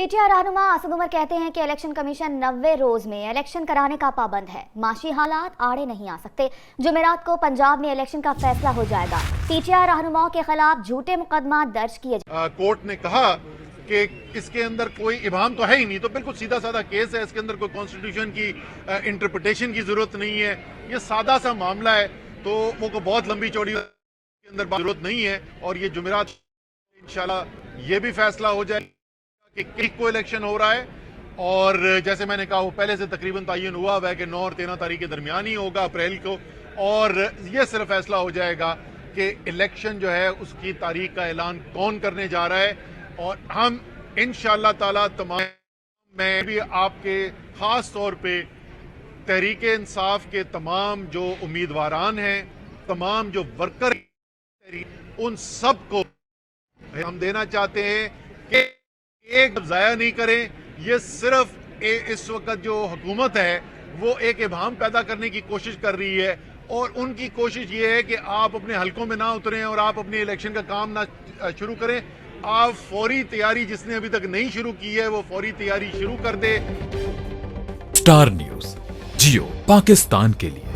PTI रहनुमा असद उमर कहते हैं कि इलेक्शन कमीशन 90 रोज में इलेक्शन कराने का पाबंद है। माशी हालात आड़े नहीं आ सकते। जुमेरात को पंजाब में इलेक्शन का फैसला हो जाएगा। पीटीआई रहनुमाओं के खिलाफ झूठे मुकदमा दर्ज किए। कोर्ट ने कहा कि इसके अंदर कोई इबाम तो है ही नहीं, तो बिल्कुल सीधा साधा केस है। इसके अंदर कोई कॉन्स्टिट्यूशन की इंटरप्रिटेशन की जरूरत नहीं है। ये सादा सा मामला है, तो वो को बहुत लंबी चौड़ी के अंदर जरूरत नहीं है। और ये जुमेरात इंशाल्लाह ये भी फैसला हो जाए कि किस को इलेक्शन हो रहा है। और जैसे मैंने कहा, वो पहले से तकरीबन तयन हुआ है कि 9 और 13 तारीख के दरमियान ही होगा अप्रैल को। और ये सिर्फ फैसला हो जाएगा कि इलेक्शन जो है उसकी तारीख का ऐलान कौन करने जा रहा है। और हम इंशाअल्लाह ताला तमाम, मैं भी आपके खास तौर पे तहरीक इंसाफ के तमाम जो उम्मीदवारान हैं, तमाम जो वर्कर, उन सब को हम देना चाहते हैं कि एक ज़ाया नहीं करें। ये सिर्फ इस वक्त जो हुकूमत है वो एक इबाम पैदा करने की कोशिश कर रही है। और उनकी कोशिश ये है कि आप अपने हलकों में ना उतरें और आप अपने इलेक्शन का काम ना शुरू करें। आप फौरी तैयारी, जिसने अभी तक नहीं शुरू की है, वो फौरी तैयारी शुरू कर दे। स्टार न्यूज़, जियो पाकिस्तान के लिए।